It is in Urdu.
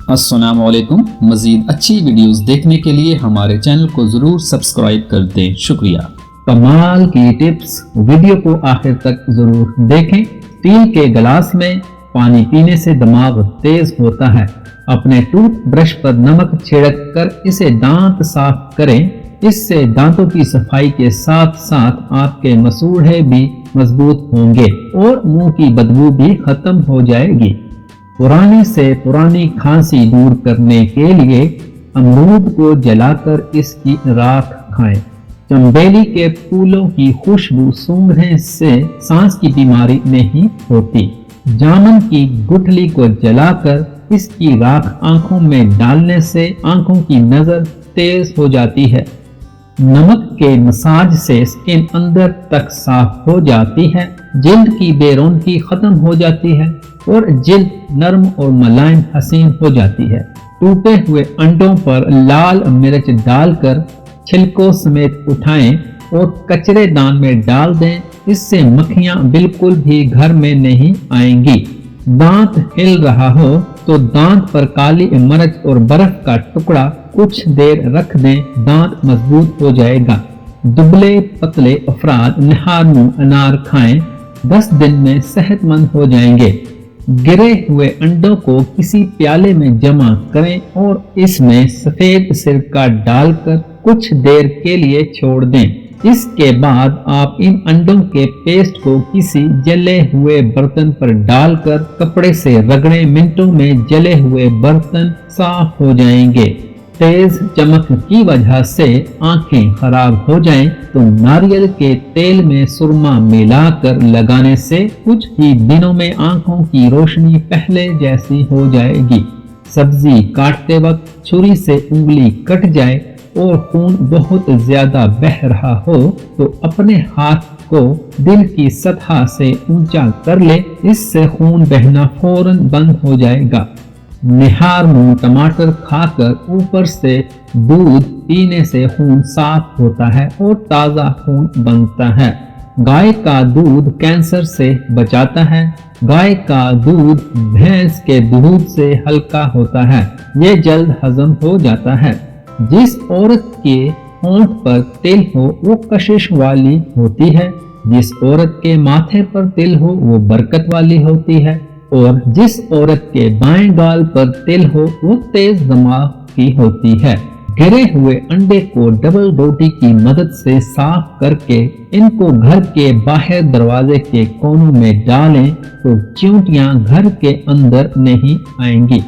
السلام علیکم۔ مزید اچھی ویڈیوز دیکھنے کے لیے ہمارے چینل کو ضرور سبسکرائب کر دیں، شکریہ۔ کمال کی ٹپس، ویڈیو کو آخر تک ضرور دیکھیں۔ اسٹیل کے گلاس میں پانی پینے سے دماغ تیز ہوتا ہے۔ اپنے ٹوتھ برش پر نمک چھڑک کر اسے دانت صاف کریں۔ اس سے دانتوں کی صفائی کے ساتھ ساتھ آپ کے مسوڑھے بھی مضبوط ہوں گے اور منہ کی بدبو بھی ختم ہو جائے گی۔ پرانی سے پرانی کھانسی دور کرنے کے لیے امرود کو جلا کر اس کی راکھ کھائیں۔ چنبیلی کے پھولوں کی خوشبو سونگھنے سے سانس کی بیماری نہیں ہوتی۔ جامن کی گٹھلی کو جلا کر اس کی راکھ آنکھوں میں ڈالنے سے آنکھوں کی نظر تیز ہو جاتی ہے۔ نمک کے مساج سے اسکن اندر تک صاف ہو جاتی ہے، جلد کی بے رونقی ختم ہو جاتی ہے اور جلد نرم اور ملائم حسین ہو جاتی ہے۔ ٹوٹے ہوئے انڈوں پر لال مرچ ڈال کر چھلکوں سمیت اٹھائیں اور کچرے دان میں ڈال دیں۔ اس سے مکھیاں بالکل بھی گھر میں نہیں آئیں گی۔ دانت ہل رہا ہو تو دانت پر کالی مرچ اور برف کا ٹکڑا کچھ دیر رکھ دیں، دانت مضبوط ہو جائے گا۔ دبلے پتلے افراد نہار منہ انار کھائیں، 10 دن میں صحت مند ہو جائیں گے۔ گرے ہوئے انڈوں کو کسی پیالے میں جمع کریں اور اس میں سفید سرکہ ڈال کر کچھ دیر کے لیے چھوڑ دیں۔ اس کے بعد آپ ان انڈوں کے پیسٹ کو کسی جلے ہوئے برتن پر ڈال کر کپڑے سے رگڑیں، منٹوں میں جلے ہوئے برتن صاف ہو جائیں گے۔ تیز چمک کی وجہ سے آنکھیں خراب ہو جائیں تو ناریل کے تیل میں سرما ملا کر لگانے سے کچھ ہی دنوں میں آنکھوں کی روشنی پہلے جیسی ہو جائے گی۔ سبزی کاٹتے وقت چھری سے انگلی کٹ جائے اور خون بہت زیادہ بہہ رہا ہو تو اپنے ہاتھ کو دل کی سطح سے اونچا کر لے، اس سے خون بہنا فوراً بند ہو جائے گا۔ نہار منہ ٹماٹر کھا کر اوپر سے دودھ پینے سے خون صاف ہوتا ہے اور تازہ خون بنتا ہے۔ گائے کا دودھ کینسر سے بچاتا ہے۔ گائے کا دودھ بھینس کے دودھ سے ہلکا ہوتا ہے، یہ جلد ہضم ہو جاتا ہے۔ جس عورت کے ہونٹ پر تل ہو وہ کشش والی ہوتی ہے، جس عورت کے ماتھے پر تل ہو وہ برکت والی ہوتی ہے، اور جس عورت کے بائیں گال پر تل ہو وہ تیز دماغ کی ہوتی ہے۔ گرے ہوئے انڈے کو ڈبل روٹی کی مدد سے صاف کر کے ان کو گھر کے باہر دروازے کے کونوں میں ڈالیں تو چیونٹیاں گھر کے اندر نہیں آئیں گی۔